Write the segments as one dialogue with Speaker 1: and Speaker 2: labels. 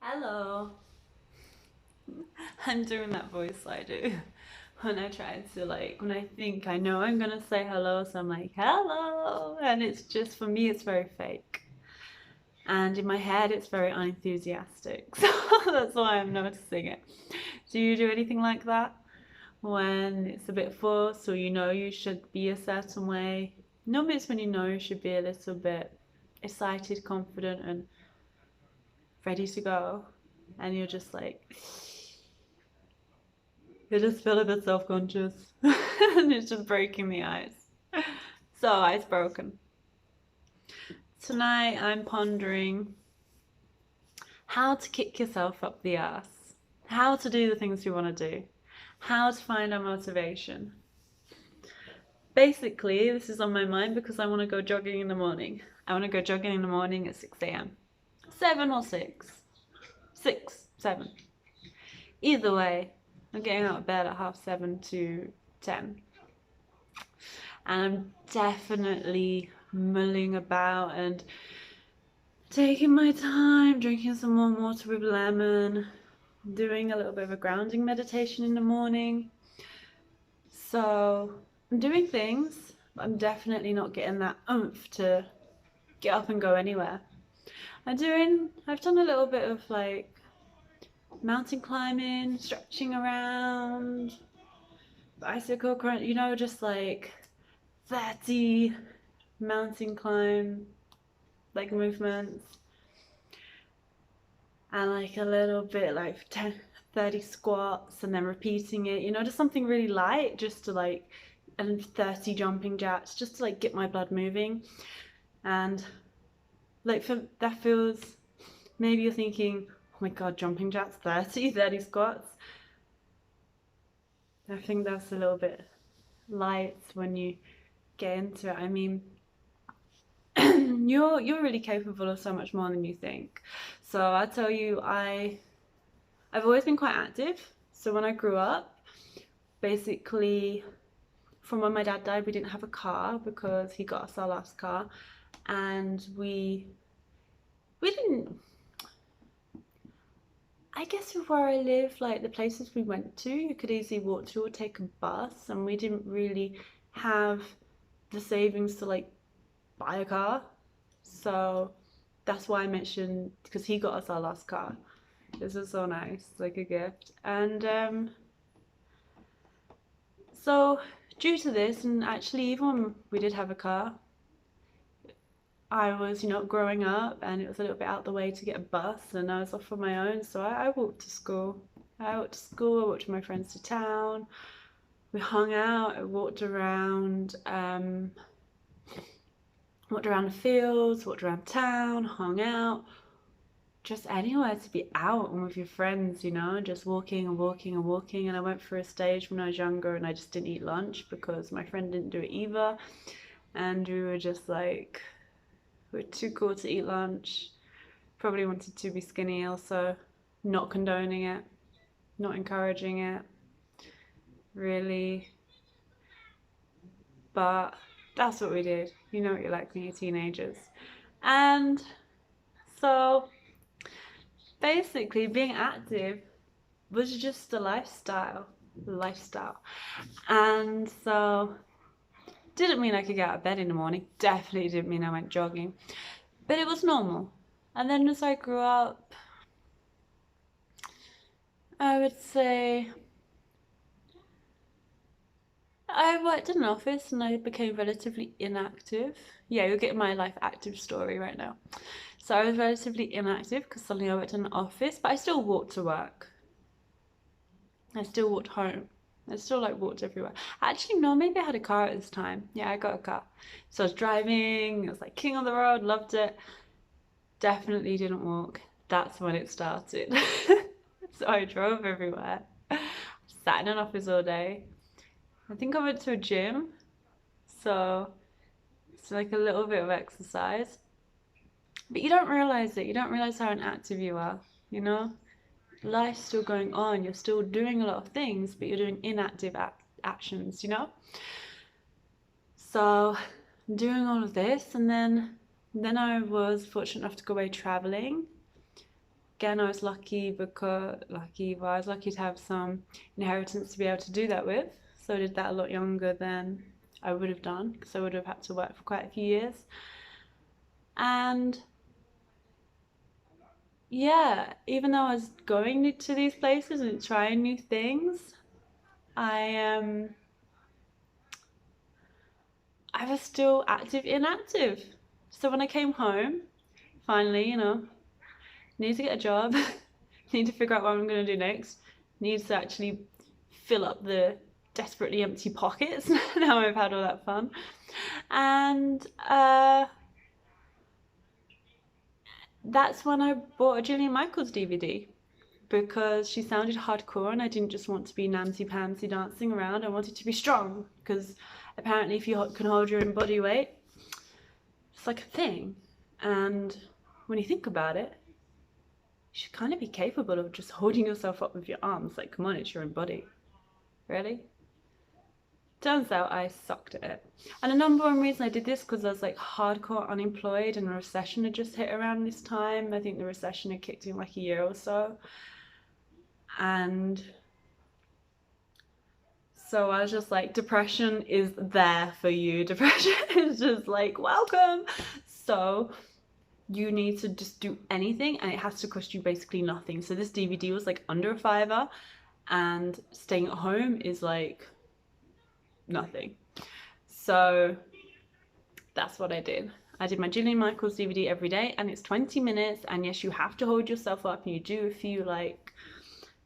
Speaker 1: Hello. I'm doing that voice I do when I try to when I think I know I'm gonna say hello, so I'm like, hello. And it's just, for me, it's very fake. And in my head, it's very unenthusiastic. So that's why I'm noticing it. Do you do anything like that? When it's a bit forced or you know you should be a certain way? Normally it's when you know you should be a little bit excited, confident, and ready to go. And you're just like, I just feel a bit self-conscious and it's just breaking the ice. So, ice broken. Tonight I'm pondering how to kick yourself up the ass, how to do the things you want to do, how to find our motivation. Basically, this is on my mind because I want to go jogging in the morning. I want to go jogging in the morning at 6 a.m. 7 or 6. 6, 7. Either way, I'm getting out of bed at 7:30 to 10. And I'm definitely mulling about and taking my time, drinking some warm water with lemon, doing a little bit of a grounding meditation in the morning. So I'm doing things, but I'm definitely not getting that oomph to get up and go anywhere. I've done a little bit of mountain climbing, stretching around, bicycle crunch, just 30 mountain climb movements, and a little bit 10, 30 squats, and then repeating it, just something really light, just to and 30 jumping jacks, just to get my blood moving. And that feels, maybe you're thinking, oh my god, jumping jacks, 30 squats. I think that's a little bit light when you get into it. I mean, you're really capable of so much more than you think. So I tell you, I've always been quite active. So when I grew up, basically from when my dad died, we didn't have a car because he got us our last car, and we didn't, I guess where I live, the places we went to, you could easily walk to or take a bus, and we didn't really have the savings to buy a car. So that's why I mentioned, because he got us our last car. This was so nice, like a gift. And so due to this, and actually even when we did have a car, I was, growing up, and it was a little bit out the way to get a bus, and I was off on my own, so I walked to school. I walked to school, I walked with my friends to town. We hung out, I walked around the fields, walked around town, hung out, just anywhere to be out and with your friends, just walking and walking and walking. And I went through a stage when I was younger and I just didn't eat lunch because my friend didn't do it either. And we were just we were too cool to eat lunch. Probably wanted to be skinny also. Not condoning it, not encouraging it, really. But that's what we did. You know what you're like when you're teenagers. And so basically being active was just a lifestyle. And so didn't mean I could get out of bed in the morning, definitely didn't mean I went jogging, but it was normal. And then as I grew up, I would say I worked in an office and I became relatively inactive. Yeah, you're getting my life active story right now. So I was relatively inactive because suddenly I worked in an office, but I still walked to work. I still walked home. I still walked everywhere. Actually, no, maybe I had a car at this time. Yeah, I got a car. So I was driving, I was king on the road, loved it. Definitely didn't walk. That's when it started. So I drove everywhere. Sat in an office all day. I think I went to a gym. So it's a little bit of exercise. But you don't realize it. You don't realize how inactive you are, you know? Life's still going on. You're still doing a lot of things, but you're doing inactive actions, So doing all of this, and then I was fortunate enough to go away traveling. again, I was lucky because well, I was lucky to have some inheritance to be able to do that with. So I did that a lot younger than I would have done, because I would have had to work for quite a few years. And yeah, even though I was going to these places and trying new things, I I was still inactive. So when I came home, finally, need to get a job, need to figure out what I'm going to do next, need to actually fill up the desperately empty pockets now I've had all that fun. And that's when I bought a Gillian Michaels DVD, because she sounded hardcore and I didn't just want to be Nancy Pansy dancing around. I wanted to be strong, because apparently if you can hold your own body weight, it's like a thing. And when you think about it, you should kind of be capable of just holding yourself up with your arms. Like, come on, it's your own body. Really? Turns out I sucked at it. And the number one reason I did this, because I was like hardcore unemployed and the recession had just hit around this time. I think the recession had kicked in like a year or so. And so I was just like, depression is there for you. Depression is just like, welcome. So you need to just do anything, and it has to cost you basically nothing. So this DVD was like under a $5, and staying at home is like nothing. So that's what I did. I did my Gillian Michaels DVD every day, and it's 20 minutes, and yes, you have to hold yourself up and you do a few like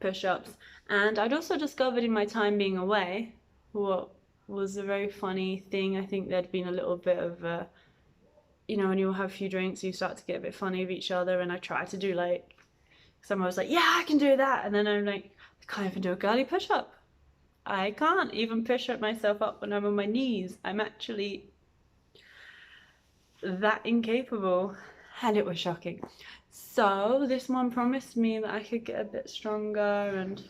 Speaker 1: push-ups. And I'd also discovered in my time being away what was a very funny thing. I think there'd been a little bit of a, when you have a few drinks, you start to get a bit funny with each other. And I tried to do like, someone was like, yeah, I can do that. And then I'm like, I can't even do a girly push-up. I can't even push up myself up when I'm on my knees. I'm actually that incapable. And it was shocking. So this one promised me that I could get a bit stronger, and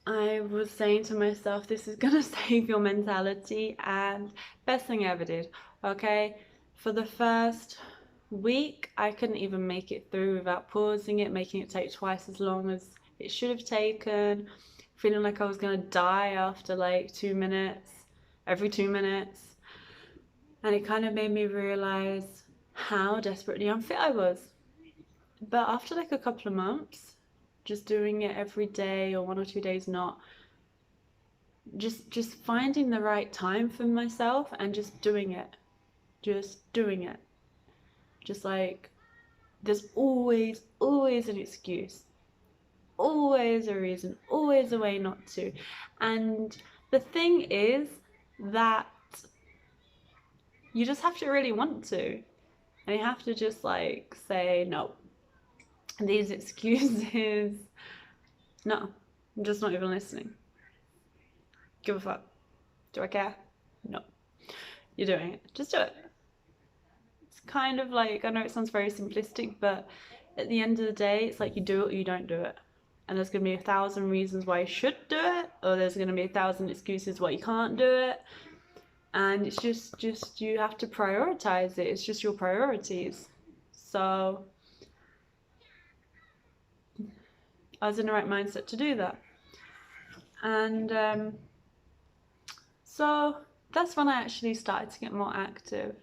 Speaker 1: I was saying to myself, this is gonna save your mentality. And best thing I ever did. Okay, for the first week I couldn't even make it through without pausing it, making it take twice as long as it should have taken, feeling like I was gonna die after like 2 minutes, every 2 minutes. And it kind of made me realize how desperately unfit I was. But after like a couple of months, just doing it every day or 1 or 2 days not, just finding the right time for myself and just doing it. Just like, there's always an excuse, always a reason, always a way not to. And the thing is that you just have to really want to, and you have to just like say no. These excuses, no, I'm just not even listening. Give a fuck. Do I care? No. You're doing it. Just do it. It's kind of like, I know it sounds very simplistic, but at the end of the day, it's like you do it or you don't do it. And there's going to be 1,000 reasons why you should do it, or there's going to be 1,000 excuses why you can't do it. And it's just you have to prioritize it. It's just your priorities. So I was in the right mindset to do that. And so that's when I actually started to get more active,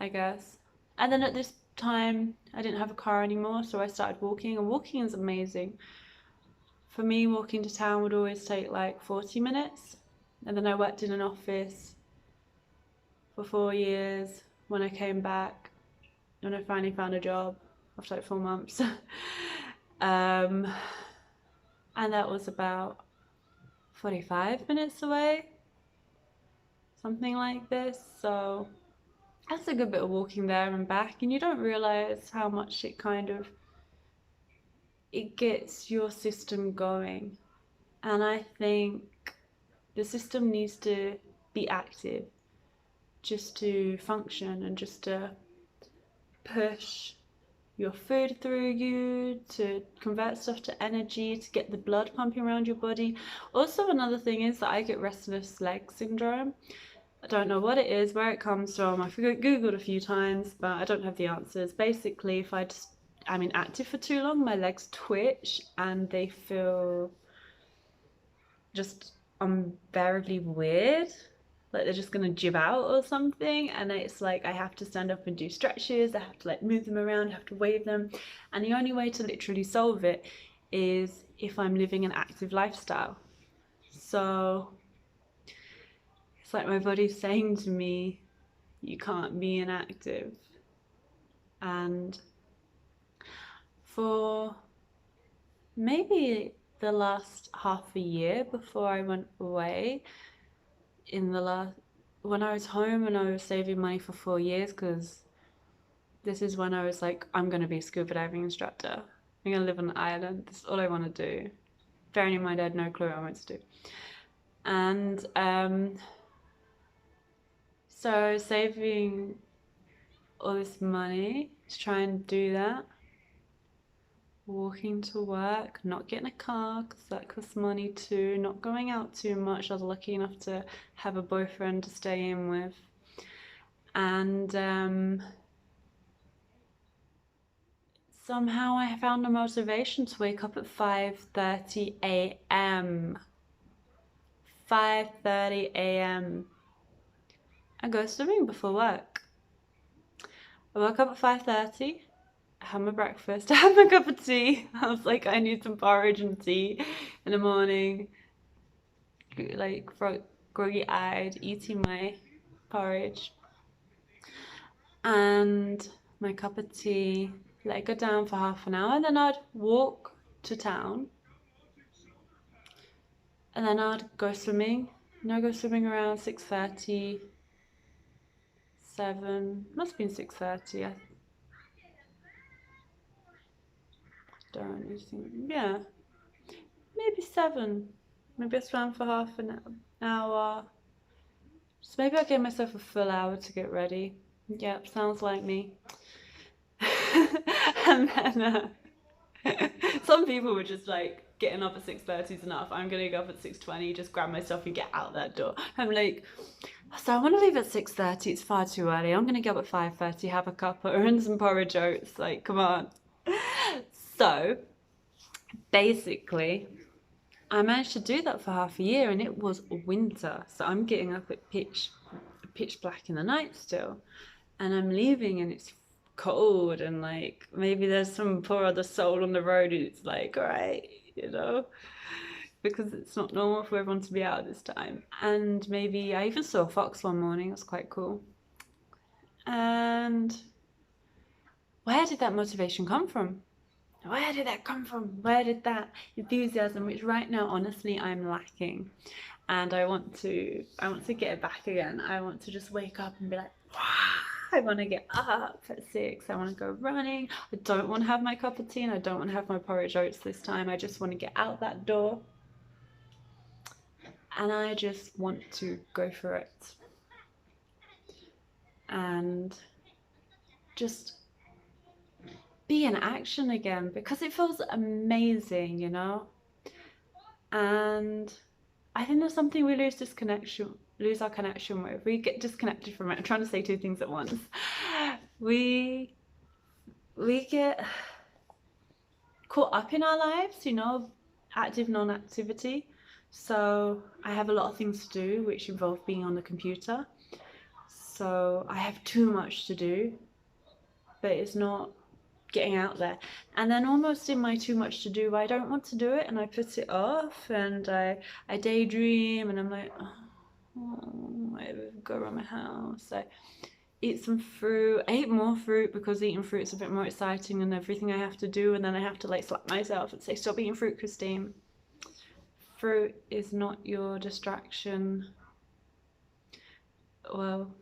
Speaker 1: I guess. And then at this time, I didn't have a car anymore, so I started walking, and walking is amazing. For me, walking to town would always take like 40 minutes. And then I worked in an office for 4 years. When I came back, when I finally found a job after like 4 months. And that was about 45 minutes away, something like this. So that's a good bit of walking there and back, and you don't realize how much it gets your system going. And I think the system needs to be active just to function, and just to push your food through you, to convert stuff to energy, to get the blood pumping around your body. Also, another thing is that I get restless leg syndrome. I don't know what it is, where it comes from. I've Googled a few times, but I don't have the answers. Basically, if I'm inactive for too long, my legs twitch and they feel just unbearably weird. Like they're just gonna jib out or something. And it's like I have to stand up and do stretches, I have to like move them around, I have to wave them. And the only way to literally solve it is if I'm living an active lifestyle. So it's like my body's saying to me, you can't be inactive. And for maybe the last half a year before I went away, when I was home and I was saving money for 4 years, because this is when I was like, I'm going to be a scuba diving instructor. I'm going to live on an island. This is all I want to do. Bearing in mind, I had no clue what I wanted to do. And so saving all this money to try and do that. Walking to work, not getting a car because that costs money too, not going out too much. I was lucky enough to have a boyfriend to stay in with. And somehow I found the motivation to wake up at 5:30 a.m. 5:30 a.m. and go swimming before work. I woke up at 5:30. I had my breakfast, I had my cup of tea. I was like, I need some porridge and tea in the morning. Like groggy-eyed, eating my porridge and my cup of tea. Let it go down for half an hour, and then I'd walk to town, and then I'd go swimming. And I'd go swimming around 6:30, 7. Must have been 6:30. I don't think. Yeah, maybe 7. Maybe I swam for half an hour. So maybe I gave myself a full hour to get ready. Yep, sounds like me. And then some people were just like, getting up at 6:30 is enough. I'm gonna go up at 6:20, just grab my stuff and get out that door. I'm like, so I want to leave at 6:30. It's far too early. I'm gonna get up at 5:30, have a cuppa and some porridge oats. Like, come on. So basically, I managed to do that for half a year, and it was winter. So I'm getting up at pitch black in the night still, and I'm leaving, and it's cold, and like maybe there's some poor other soul on the road who's like, all right, you know, because it's not normal for everyone to be out at this time. And maybe I even saw a fox one morning. It was quite cool. And where did that motivation come from? Where did that come from? Where did that enthusiasm, which right now honestly I'm lacking, and I want to get it back again. I want to just wake up and be like, wow, I want to get up at 6. I want to go running. I don't want to have my cup of tea, and I don't want to have my porridge oats this time. I just want to get out that door, and I just want to go for it and just be in action again, because it feels amazing, you know. And I think there's something we lose our connection with. We get disconnected from it. I'm trying to say 2 things at once. We get caught up in our lives, you know, active non-activity. So I have a lot of things to do which involve being on the computer. So I have too much to do, but it's not getting out there. And then almost in my too much to do, I don't want to do it, and I put it off, and I daydream, and I'm like, oh, I go around my house. I eat some fruit. I eat more fruit because eating fruit's a bit more exciting than everything I have to do, and then I have to like slap myself and say, stop eating fruit, Christine. Fruit is not your distraction. Well,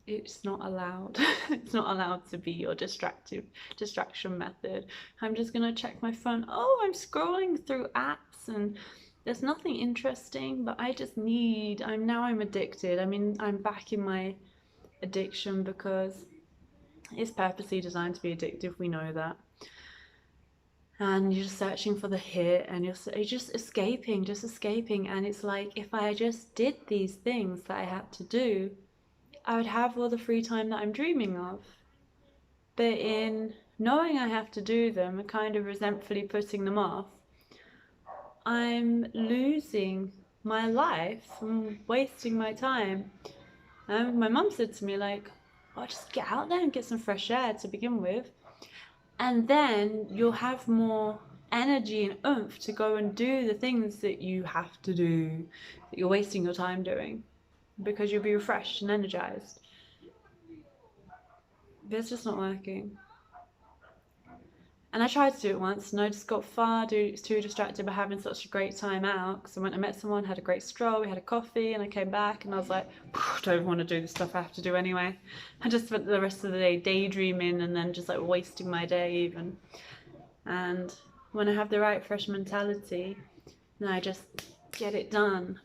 Speaker 1: it's not allowed. It's not allowed to be your distraction method. I'm just gonna check my phone. Oh, I'm scrolling through apps and there's nothing interesting, but I'm addicted. I mean, I'm back in my addiction because it's purposely designed to be addictive. We know that. and you're just searching for the hit, and you're just escaping, and it's like, if I just did these things that I had to do, I would have all the free time that I'm dreaming of. But in knowing I have to do them and kind of resentfully putting them off, I'm losing my life. I'm wasting my time. And my mum said to me, like, oh, just get out there and get some fresh air to begin with. And then you'll have more energy and oomph to go and do the things that you have to do, that you're wasting your time doing, because you'll be refreshed and energized. But it's just not working. And I tried to do it once, and I just got far too distracted by having such a great time out. Because I went and met someone, had a great stroll, we had a coffee, and I came back, and I was like, I don't want to do the stuff I have to do anyway. I just spent the rest of the day daydreaming, and then just like wasting my day even. And when I have the right fresh mentality, then I just get it done,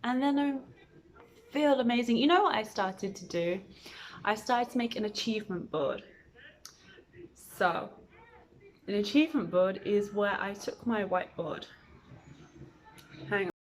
Speaker 1: and then I feel amazing. You know what I started to do? I started to make an achievement board. So an achievement board is where I took my whiteboard. Hang on.